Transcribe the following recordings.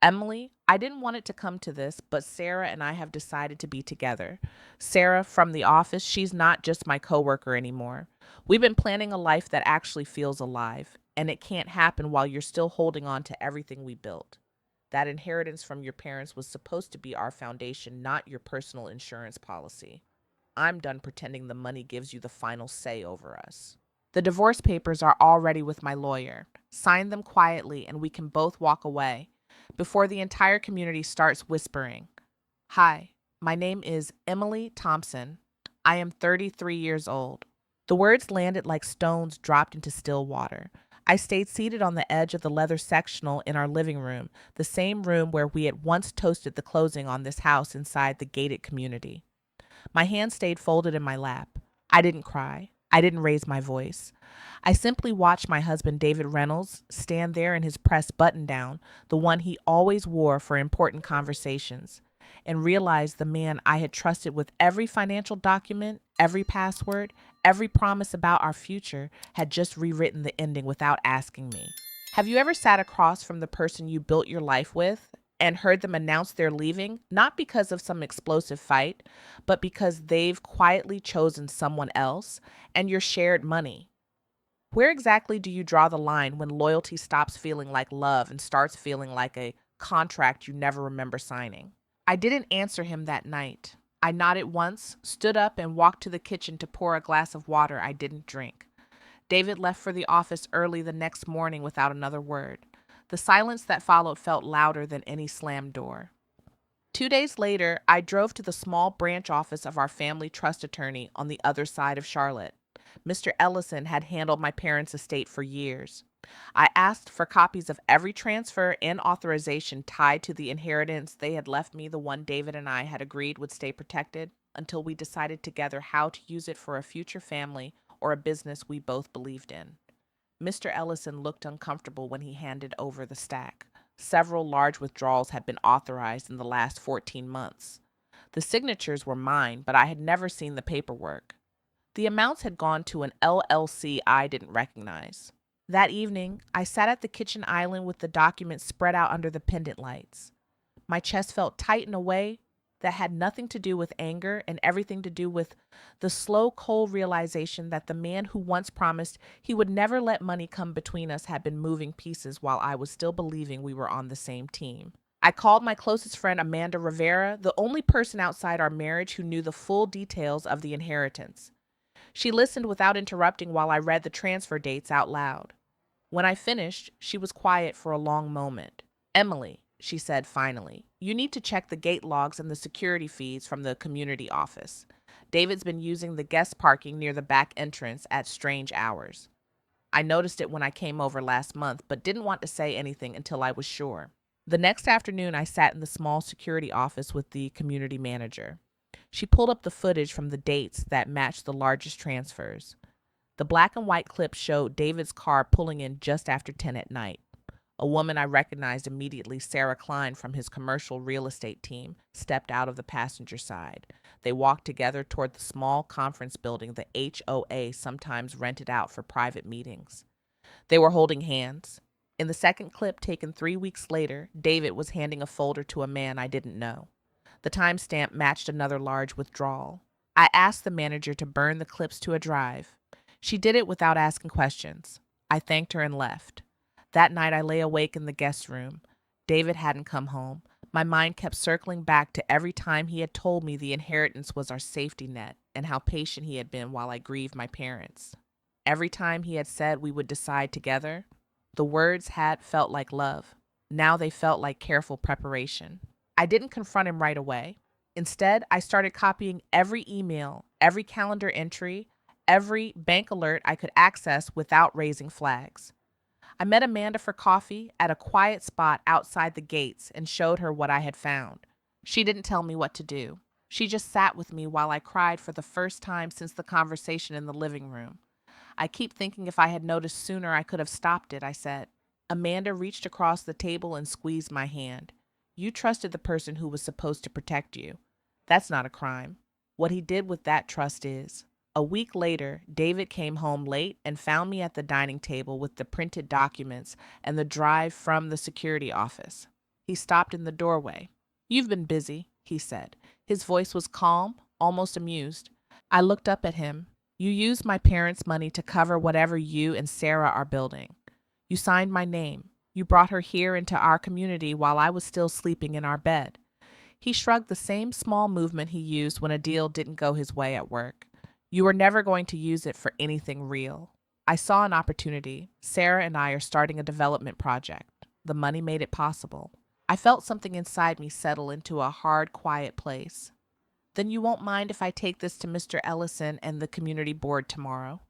Emily, I didn't want it to come to this, but Sarah and I have decided to be together. Sarah from the office, she's not just my coworker anymore. We've been planning a life that actually feels alive, and it can't happen while you're still holding on to everything we built. That inheritance from your parents was supposed to be our foundation, not your personal insurance policy. I'm done pretending the money gives you the final say over us. The divorce papers are already with my lawyer. Sign them quietly and we can both walk away before the entire community starts whispering. Hi, my name is Emily Thompson. I am 33 years old. The words landed like stones dropped into still water. I stayed seated on the edge of the leather sectional in our living room, the same room where we had once toasted the closing on this house inside the gated community. My hand stayed folded in my lap. I didn't cry. I didn't raise my voice. I simply watched my husband, David Reynolds, stand there in his pressed button down, the one he always wore for important conversations, and realized the man I had trusted with every financial document, every password, every promise about our future had just rewritten the ending without asking me. Have you ever sat across from the person you built your life with and heard them announce they're leaving, not because of some explosive fight, but because they've quietly chosen someone else and your shared money? Where exactly do you draw the line when loyalty stops feeling like love and starts feeling like a contract you never remember signing? I didn't answer him that night. I nodded once, stood up, and walked to the kitchen to pour a glass of water I didn't drink. David left for the office early the next morning without another word. The silence that followed felt louder than any slammed door. 2 days later, I drove to the small branch office of our family trust attorney on the other side of Charlotte. Mr. Ellison had handled my parents' estate for years. I asked for copies of every transfer and authorization tied to the inheritance they had left me, the one David and I had agreed would stay protected until we decided together how to use it for a future family or a business we both believed in. Mr. Ellison looked uncomfortable when he handed over the stack. Several large withdrawals had been authorized in the last 14 months. The signatures were mine, but I had never seen the paperwork. The amounts had gone to an LLC I didn't recognize. That evening, I sat at the kitchen island with the documents spread out under the pendant lights. My chest felt tight in a way that had nothing to do with anger and everything to do with the slow, cold realization that the man who once promised he would never let money come between us had been moving pieces while I was still believing we were on the same team. I called my closest friend Amanda Rivera, the only person outside our marriage who knew the full details of the inheritance. She listened without interrupting while I read the transfer dates out loud. When I finished, she was quiet for a long moment. Emily, she said finally, you need to check the gate logs and the security feeds from the community office. David's been using the guest parking near the back entrance at strange hours. I noticed it when I came over last month, but didn't want to say anything until I was sure. The next afternoon, I sat in the small security office with the community manager. She pulled up the footage from the dates that matched the largest transfers. The black and white clip showed David's car pulling in just after 10 at night. A woman I recognized immediately, Sarah Klein from his commercial real estate team, stepped out of the passenger side. They walked together toward the small conference building the HOA sometimes rented out for private meetings. They were holding hands. In the second clip, taken 3 weeks later, David was handing a folder to a man I didn't know. The timestamp matched another large withdrawal. I asked the manager to burn the clips to a drive. She did it without asking questions. I thanked her and left. That night I lay awake in the guest room. David hadn't come home. My mind kept circling back to every time he had told me the inheritance was our safety net and how patient he had been while I grieved my parents. Every time he had said we would decide together, the words had felt like love. Now they felt like careful preparation. I didn't confront him right away. Instead, I started copying every email, every calendar entry, every bank alert I could access without raising flags. I met Amanda for coffee at a quiet spot outside the gates and showed her what I had found. She didn't tell me what to do. She just sat with me while I cried for the first time since the conversation in the living room. I keep thinking if I had noticed sooner, I could have stopped it, I said. Amanda reached across the table and squeezed my hand. You trusted the person who was supposed to protect you. That's not a crime. What he did with that trust is. A week later, David came home late and found me at the dining table with the printed documents and the drive from the security office. He stopped in the doorway. "You've been busy," he said. His voice was calm, almost amused. I looked up at him. "You used my parents' money to cover whatever you and Sarah are building. You signed my name. You brought her here into our community while I was still sleeping in our bed." He shrugged, the same small movement he used when a deal didn't go his way at work. "You were never going to use it for anything real." I saw an opportunity. Sarah and I are starting a development project. The money made it possible. I felt something inside me settle into a hard, quiet place. "Then you won't mind if I take this to Mr. Ellison and the community board tomorrow?"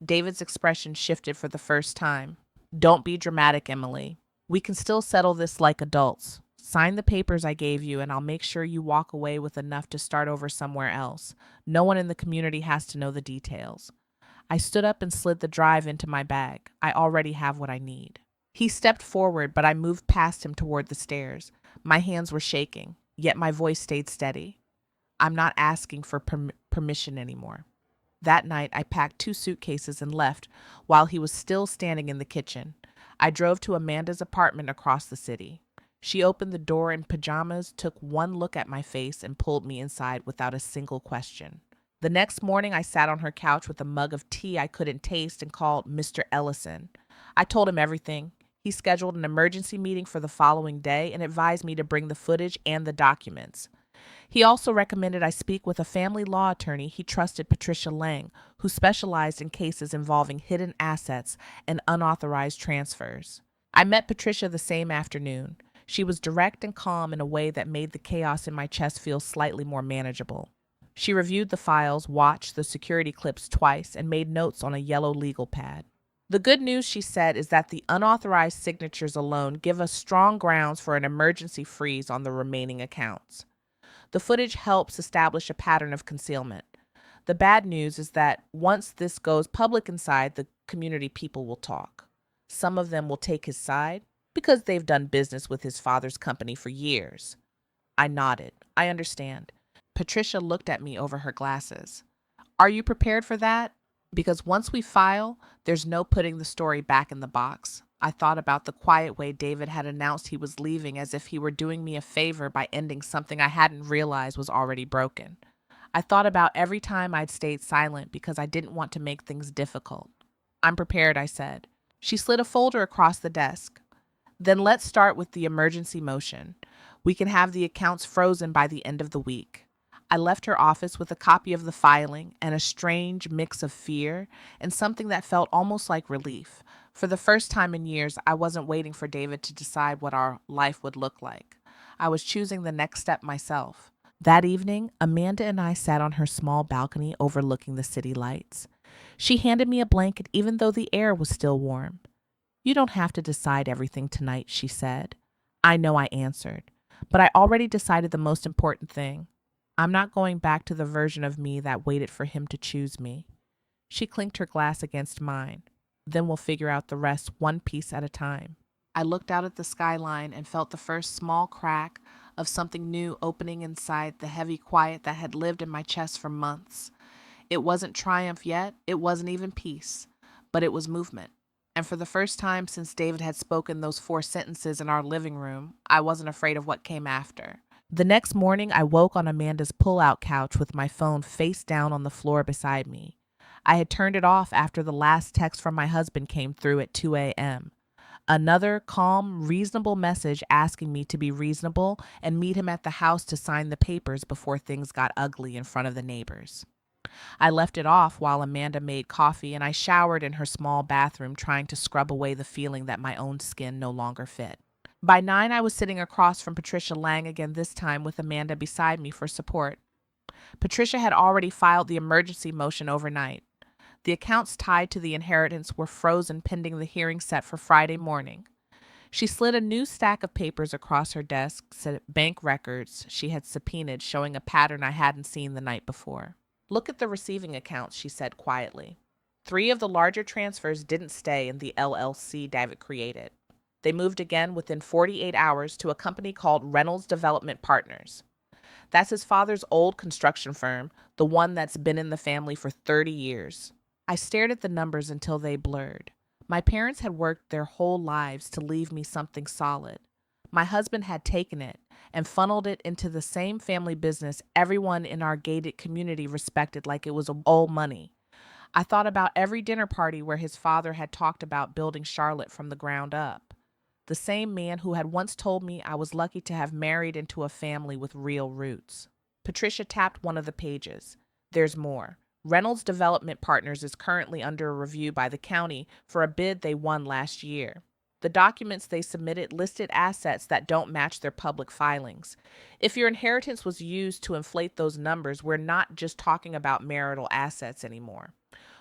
David's expression shifted for the first time. "Don't be dramatic, Emily. We can still settle this like adults. Sign the papers I gave you, and I'll make sure you walk away with enough to start over somewhere else. No one in the community has to know the details." I stood up and slid the drive into my bag. I already have what I need. He stepped forward, but I moved past him toward the stairs. My hands were shaking, yet my voice stayed steady. "I'm not asking for permission anymore." That night, I packed 2 suitcases and left while he was still standing in the kitchen. I drove to Amanda's apartment across the city. She opened the door in pajamas, took one look at my face, and pulled me inside without a single question. The next morning, I sat on her couch with a mug of tea I couldn't taste and called Mr. Ellison. I told him everything. He scheduled an emergency meeting for the following day and advised me to bring the footage and the documents. He also recommended I speak with a family law attorney he trusted, Patricia Lang, who specialized in cases involving hidden assets and unauthorized transfers. I met Patricia the same afternoon. She was direct and calm in a way that made the chaos in my chest feel slightly more manageable. She reviewed the files, watched the security clips twice, and made notes on a yellow legal pad. "The good news," she said, "is that the unauthorized signatures alone give us strong grounds for an emergency freeze on the remaining accounts. The footage helps establish a pattern of concealment. The bad news is that once this goes public inside, the community people will talk. Some of them will take his side because they've done business with his father's company for years." I nodded. "I understand." Patricia looked at me over her glasses. "Are you prepared for that? Because once we file, there's no putting the story back in the box." I thought about the quiet way David had announced he was leaving, as if he were doing me a favor by ending something I hadn't realized was already broken. I thought about every time I'd stayed silent because I didn't want to make things difficult. "I'm prepared," I said. She slid a folder across the desk. "Then let's start with the emergency motion. We can have the accounts frozen by the end of the week." I left her office with a copy of the filing and a strange mix of fear and something that felt almost like relief. For the first time in years, I wasn't waiting for David to decide what our life would look like. I was choosing the next step myself. That evening, Amanda and I sat on her small balcony overlooking the city lights. She handed me a blanket even though the air was still warm. "You don't have to decide everything tonight," she said. "I know," I answered, "but I already decided the most important thing. I'm not going back to the version of me that waited for him to choose me." She clinked her glass against mine. "Then we'll figure out the rest one piece at a time." I looked out at the skyline and felt the first small crack of something new opening inside the heavy quiet that had lived in my chest for months. It wasn't triumph yet, it wasn't even peace, but it was movement. And for the first time since David had spoken those 4 sentences in our living room, I wasn't afraid of what came after. The next morning, I woke on Amanda's pull-out couch with my phone face down on the floor beside me. I had turned it off after the last text from my husband came through at 2 a.m. Another calm, reasonable message asking me to be reasonable and meet him at the house to sign the papers before things got ugly in front of the neighbors. I left it off while Amanda made coffee, and I showered in her small bathroom, trying to scrub away the feeling that my own skin no longer fit. By 9, I was sitting across from Patricia Lang again, this time with Amanda beside me for support. Patricia had already filed the emergency motion overnight. The accounts tied to the inheritance were frozen pending the hearing set for Friday morning. She slid a new stack of papers across her desk, bank records she had subpoenaed, showing a pattern I hadn't seen the night before. "Look at the receiving accounts," she said quietly. 3 of the larger transfers didn't stay in the LLC David created. They moved again within 48 hours to a company called Reynolds Development Partners. That's his father's old construction firm, the one that's been in the family for 30 years. I stared at the numbers until they blurred. My parents had worked their whole lives to leave me something solid. My husband had taken it and funneled it into the same family business everyone in our gated community respected like it was old money. I thought about every dinner party where his father had talked about building Charlotte from the ground up. The same man who had once told me I was lucky to have married into a family with real roots. Patricia tapped one of the pages. There's more. Reynolds Development Partners is currently under review by the county for a bid they won last year. The documents they submitted listed assets that don't match their public filings. If your inheritance was used to inflate those numbers, we're not just talking about marital assets anymore.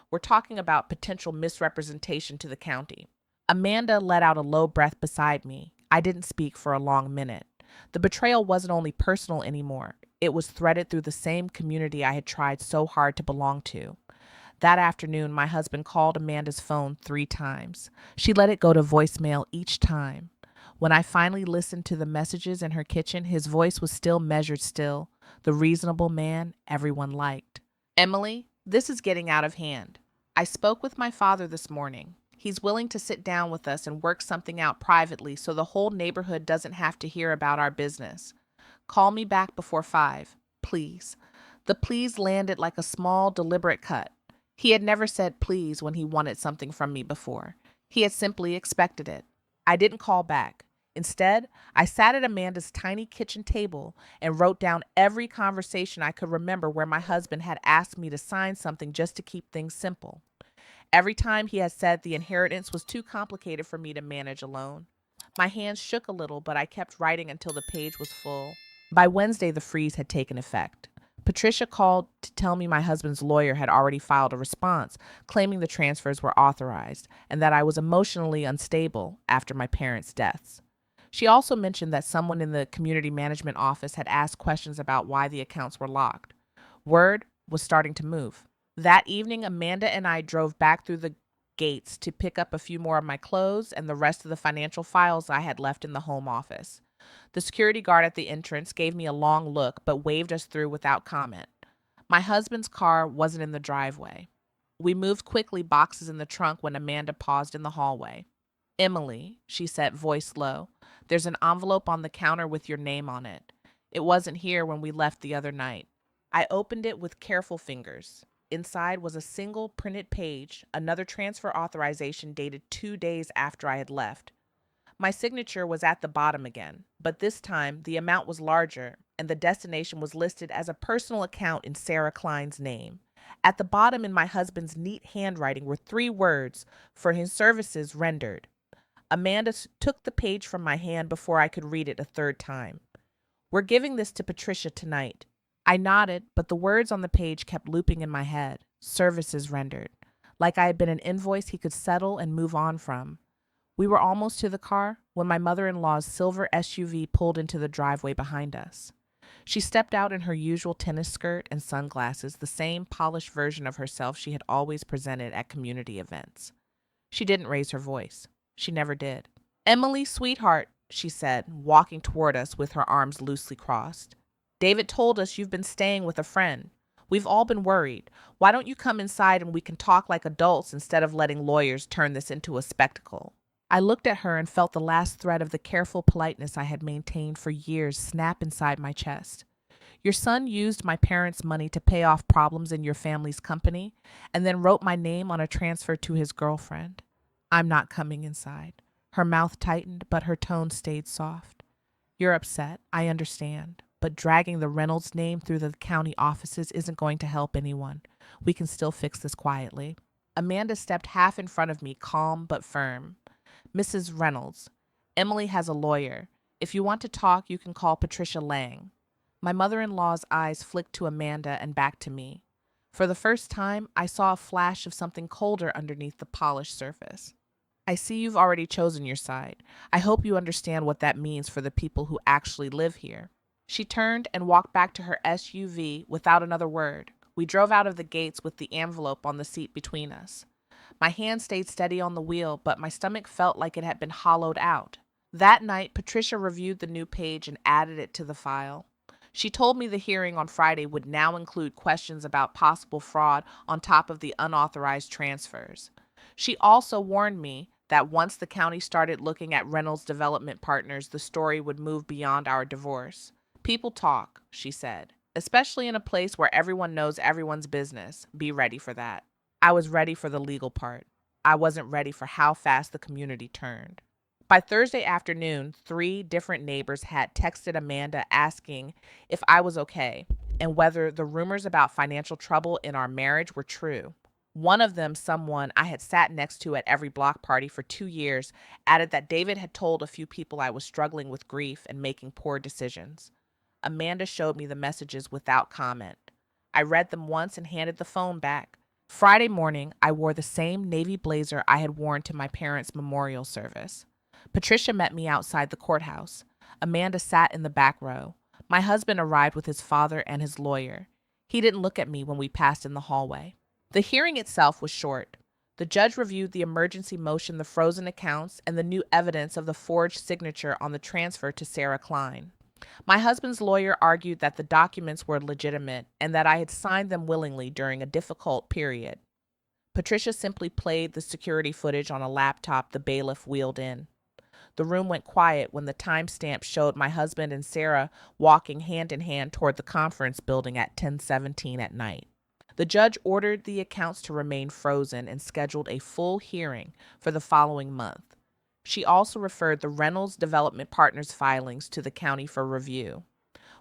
We're talking about potential misrepresentation to the county. Amanda let out a low breath beside me. I didn't speak for a long minute. The betrayal wasn't only personal anymore, it was threaded through the same community I had tried so hard to belong to. That afternoon, my husband called Amanda's phone 3 times. She let it go to voicemail each time. When I finally listened to the messages in her kitchen, his voice was still measured still, the reasonable man everyone liked. Emily, this is getting out of hand. I spoke with my father this morning. He's willing to sit down with us and work something out privately so the whole neighborhood doesn't have to hear about our business. Call me back before 5, please. The please landed like a small, deliberate cut. He had never said please when he wanted something from me before. He had simply expected it. I didn't call back. Instead, I sat at Amanda's tiny kitchen table and wrote down every conversation I could remember where my husband had asked me to sign something just to keep things simple. Every time he had said the inheritance was too complicated for me to manage alone. My hands shook a little, but I kept writing until the page was full. By Wednesday, the freeze had taken effect. Patricia called to tell me my husband's lawyer had already filed a response, claiming the transfers were authorized and that I was emotionally unstable after my parents' deaths. She also mentioned that someone in the community management office had asked questions about why the accounts were locked. Word was starting to move. That evening, Amanda and I drove back through the gates to pick up a few more of my clothes and the rest of the financial files I had left in the home office. The security guard at the entrance gave me a long look but waved us through without comment. My husband's car wasn't in the driveway. We moved quickly, boxes in the trunk, when Amanda paused in the hallway. Emily, she said, voice low, there's an envelope on the counter with your name on it. It wasn't here when we left the other night. I opened it with careful fingers. Inside was a single printed page, another transfer authorization dated 2 days after I had left. My signature was at the bottom again, but this time the amount was larger and the destination was listed as a personal account in Sarah Klein's name. At the bottom in my husband's neat handwriting were 3 words: for his services rendered. Amanda took the page from my hand before I could read it a third time. We're giving this to Patricia tonight. I nodded, but the words on the page kept looping in my head. Services rendered. Like I had been an invoice he could settle and move on from. We were almost to the car when my mother-in-law's silver SUV pulled into the driveway behind us. She stepped out in her usual tennis skirt and sunglasses, the same polished version of herself she had always presented at community events. She didn't raise her voice. She never did. Emily, sweetheart, she said, walking toward us with her arms loosely crossed. David told us you've been staying with a friend. We've all been worried. Why don't you come inside and we can talk like adults instead of letting lawyers turn this into a spectacle? I looked at her and felt the last thread of the careful politeness I had maintained for years snap inside my chest. Your son used my parents' money to pay off problems in your family's company and then wrote my name on a transfer to his girlfriend. I'm not coming inside. Her mouth tightened, but her tone stayed soft. You're upset, I understand, but dragging the Reynolds name through the county offices isn't going to help anyone. We can still fix this quietly. Amanda stepped half in front of me, calm but firm. Mrs. Reynolds, Emily has a lawyer. If you want to talk, you can call Patricia Lang. My mother-in-law's eyes flicked to Amanda and back to me. For the first time, I saw a flash of something colder underneath the polished surface. I see you've already chosen your side. I hope you understand what that means for the people who actually live here. She turned and walked back to her SUV without another word. We drove out of the gates with the envelope on the seat between us. My hand stayed steady on the wheel, but my stomach felt like it had been hollowed out. That night, Patricia reviewed the new page and added it to the file. She told me the hearing on Friday would now include questions about possible fraud on top of the unauthorized transfers. She also warned me that once the county started looking at Reynolds Development Partners, the story would move beyond our divorce. People talk, she said, especially in a place where everyone knows everyone's business. Be ready for that. I was ready for the legal part. I wasn't ready for how fast the community turned. By Thursday afternoon, three different neighbors had texted Amanda asking if I was okay and whether the rumors about financial trouble in our marriage were true. One of them, someone I had sat next to at every block party for 2 years, added that David had told a few people I was struggling with grief and making poor decisions. Amanda showed me the messages without comment. I read them once and handed the phone back. Friday morning, I wore the same navy blazer I had worn to my parents' memorial service. Patricia met me outside the courthouse. Amanda sat in the back row. My husband arrived with his father and his lawyer. He didn't look at me when we passed in the hallway. The hearing itself was short. The judge reviewed the emergency motion, the frozen accounts, and the new evidence of the forged signature on the transfer to Sarah Klein. My husband's lawyer argued that the documents were legitimate and that I had signed them willingly during a difficult period. Patricia simply played the security footage on a laptop the bailiff wheeled in. The room went quiet when the timestamp showed my husband and Sarah walking hand in hand toward the conference building at 10:17 at night. The judge ordered the accounts to remain frozen and scheduled a full hearing for the following month. She also referred the Reynolds Development Partners filings to the county for review.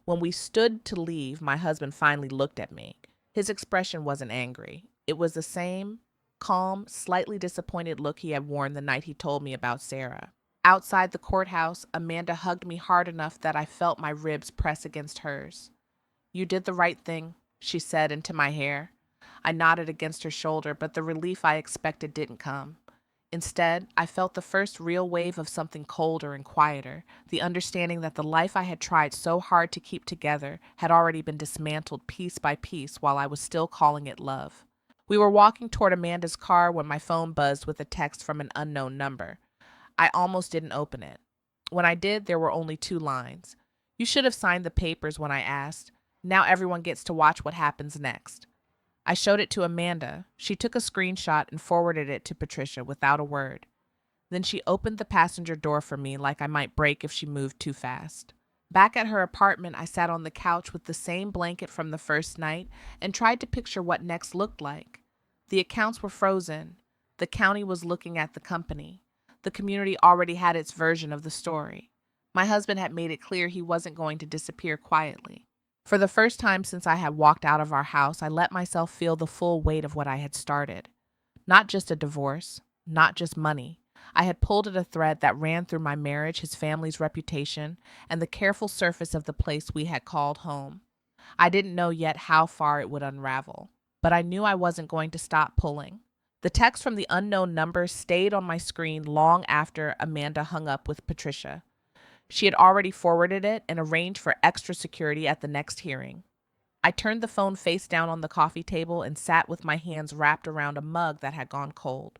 When we stood to leave, my husband finally looked at me. His expression wasn't angry. It was the same calm, slightly disappointed look he had worn the night he told me about Sarah. Outside the courthouse, Amanda hugged me hard enough that I felt my ribs press against hers. "You did the right thing," she said into my hair. I nodded against her shoulder, but the relief I expected didn't come. Instead, I felt the first real wave of something colder and quieter, the understanding that the life I had tried so hard to keep together had already been dismantled piece by piece while I was still calling it love. We were walking toward Amanda's car when my phone buzzed with a text from an unknown number. I almost didn't open it. When I did, there were only 2 lines. "You should have signed the papers when I asked. Now everyone gets to watch what happens next." I showed it to Amanda. She took a screenshot and forwarded it to Patricia without a word. Then she opened the passenger door for me like I might break if she moved too fast. Back at her apartment, I sat on the couch with the same blanket from the first night and tried to picture what next looked like. The accounts were frozen. The county was looking at the company. The community already had its version of the story. My husband had made it clear he wasn't going to disappear quietly. For the first time since I had walked out of our house, I let myself feel the full weight of what I had started. Not just a divorce, not just money. I had pulled at a thread that ran through my marriage, his family's reputation, and the careful surface of the place we had called home. I didn't know yet how far it would unravel, but I knew I wasn't going to stop pulling. The text from the unknown number stayed on my screen long after Amanda hung up with Patricia. She had already forwarded it and arranged for extra security at the next hearing. I turned the phone face down on the coffee table and sat with my hands wrapped around a mug that had gone cold.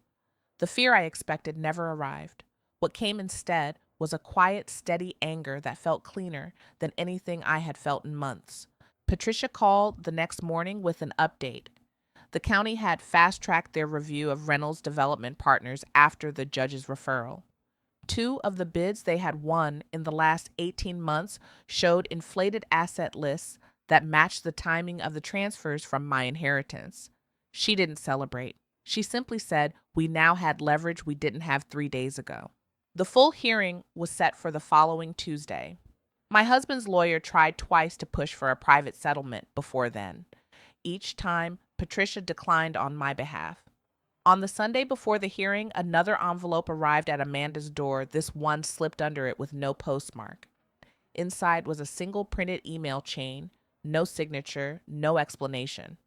The fear I expected never arrived. What came instead was a quiet, steady anger that felt cleaner than anything I had felt in months. Patricia called the next morning with an update. The county had fast-tracked their review of Reynolds Development Partners after the judge's referral. 2 of the bids they had won in the last 18 months showed inflated asset lists that matched the timing of the transfers from my inheritance. She didn't celebrate. She simply said we now had leverage we didn't have 3 days ago. The full hearing was set for the following Tuesday. My husband's lawyer tried twice to push for a private settlement before then. Each time, Patricia declined on my behalf. On the Sunday before the hearing, another envelope arrived at Amanda's door, this one slipped under it with no postmark. Inside was a single printed email chain, no signature, no explanation.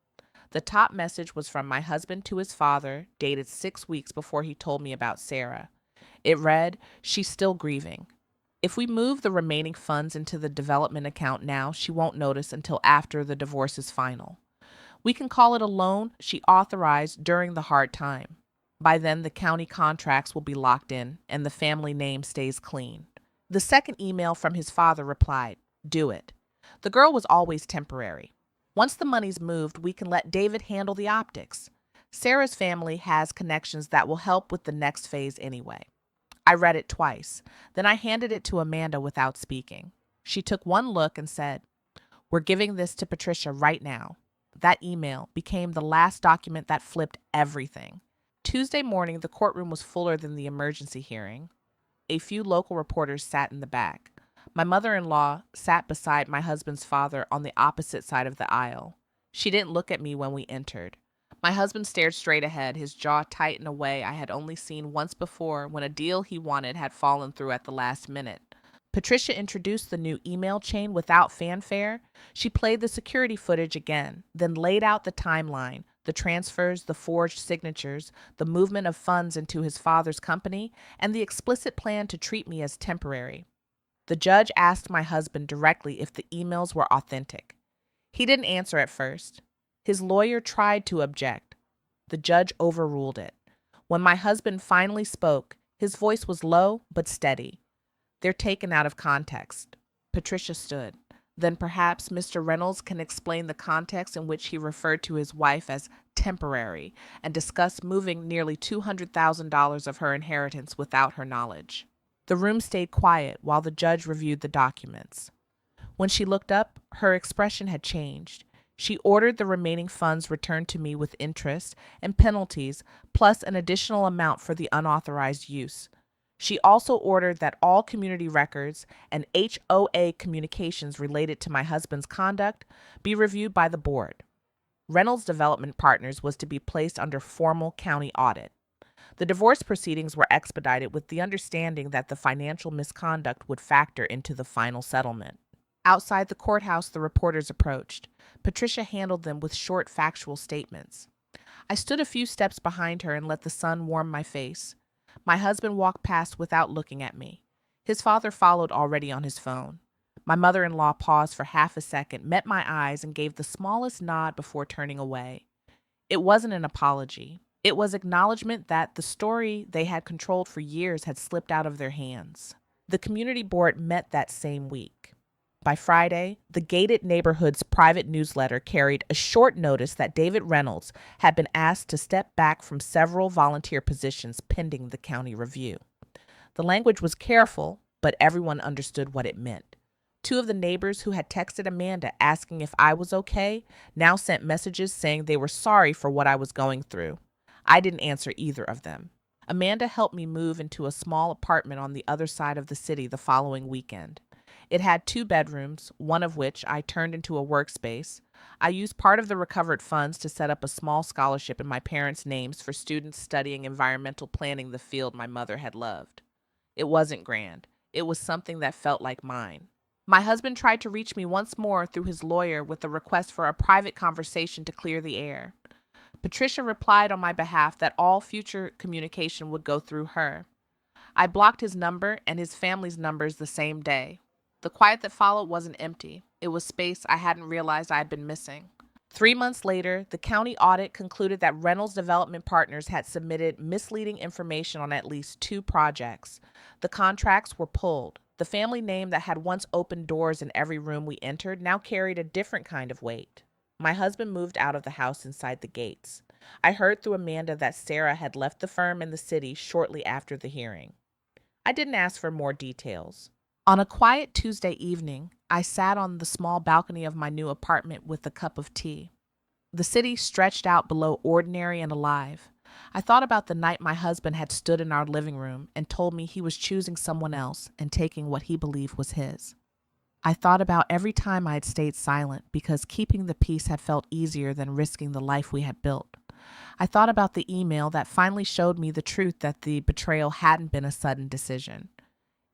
The top message was from my husband to his father, dated 6 weeks before he told me about Sarah. It read, "She's still grieving. If we move the remaining funds into the development account now, she won't notice until after the divorce is final. We can call it a loan she authorized during the hard time. By then, the county contracts will be locked in and the family name stays clean." The second email from his father replied, "Do it. The girl was always temporary. Once the money's moved, we can let David handle the optics. Sarah's family has connections that will help with the next phase anyway. I read it twice. Then I handed it to Amanda without speaking. She took one look and said, "We're giving this to Patricia right now." That email became the last document that flipped everything. Tuesday morning, the courtroom was fuller than the emergency hearing. A few local reporters sat in the back. My mother in law sat beside my husband's father on the opposite side of the aisle. She didn't look at me when we entered. My husband stared straight ahead, his jaw tight in a way I had only seen once before when a deal he wanted had fallen through at the last minute. Patricia introduced the new email chain without fanfare. She played the security footage again, then laid out the timeline, the transfers, the forged signatures, the movement of funds into his father's company, and the explicit plan to treat me as temporary. The judge asked my husband directly if the emails were authentic. He didn't answer at first. His lawyer tried to object. The judge overruled it. When my husband finally spoke, his voice was low but steady. "They're taken out of context." Patricia stood. "Then perhaps Mr. Reynolds can explain the context in which he referred to his wife as temporary and discussed moving nearly $200,000 of her inheritance without her knowledge." The room stayed quiet while the judge reviewed the documents. When she looked up, her expression had changed. She ordered the remaining funds returned to me with interest and penalties, plus an additional amount for the unauthorized use. She also ordered that all community records and HOA communications related to my husband's conduct be reviewed by the board. Reynolds Development Partners was to be placed under formal county audit. The divorce proceedings were expedited with the understanding that the financial misconduct would factor into the final settlement. Outside the courthouse, the reporters approached. Patricia handled them with short, factual statements. I stood a few steps behind her and let the sun warm my face. My husband walked past without looking at me. His father followed already on his phone. My mother-in-law paused for half a second, met my eyes, and gave the smallest nod before turning away. It wasn't an apology. It was acknowledgement that the story they had controlled for years had slipped out of their hands. The community board met that same week. By Friday, the Gated Neighborhood's private newsletter carried a short notice that David Reynolds had been asked to step back from several volunteer positions pending the county review. The language was careful, but everyone understood what it meant. Two of the neighbors who had texted Amanda asking if I was okay now sent messages saying they were sorry for what I was going through. I didn't answer either of them. Amanda helped me move into a small apartment on the other side of the city the following weekend. It had 2 bedrooms, one of which I turned into a workspace. I used part of the recovered funds to set up a small scholarship in my parents' names for students studying environmental planning, the field my mother had loved. It wasn't grand. It was something that felt like mine. My husband tried to reach me once more through his lawyer with a request for a private conversation to clear the air. Patricia replied on my behalf that all future communication would go through her. I blocked his number and his family's numbers the same day. The quiet that followed wasn't empty. It was space I hadn't realized I had been missing. 3 months later, the county audit concluded that Reynolds Development Partners had submitted misleading information on at least 2 projects. The contracts were pulled. The family name that had once opened doors in every room we entered now carried a different kind of weight. My husband moved out of the house inside the gates. I heard through Amanda that Sarah had left the firm in the city shortly after the hearing. I didn't ask for more details. On a quiet Tuesday evening, I sat on the small balcony of my new apartment with a cup of tea. The city stretched out below ordinary and alive. I thought about the night my husband had stood in our living room and told me he was choosing someone else and taking what he believed was his. I thought about every time I had stayed silent because keeping the peace had felt easier than risking the life we had built. I thought about the email that finally showed me the truth that the betrayal hadn't been a sudden decision.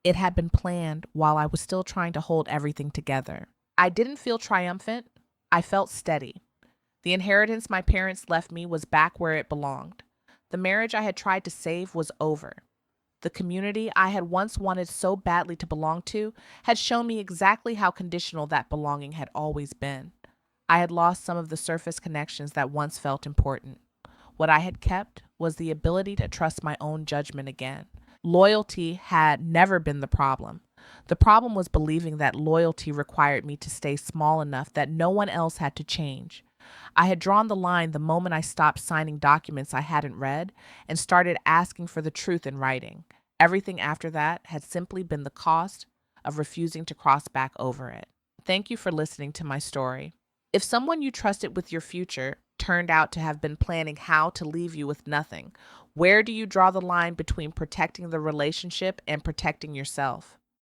It had been planned while I was still trying to hold everything together. I didn't feel triumphant. I felt steady. The inheritance my parents left me was back where it belonged. The marriage I had tried to save was over. The community I had once wanted so badly to belong to had shown me exactly how conditional that belonging had always been. I had lost some of the surface connections that once felt important. What I had kept was the ability to trust my own judgment again. Loyalty had never been the problem. The problem was believing that loyalty required me to stay small enough that no one else had to change. I had drawn the line the moment I stopped signing documents I hadn't read and started asking for the truth in writing. Everything after that had simply been the cost of refusing to cross back over it. Thank you for listening to my story. If someone you trusted with your future turned out to have been planning how to leave you with nothing, where do you draw the line between protecting the relationship and protecting yourself?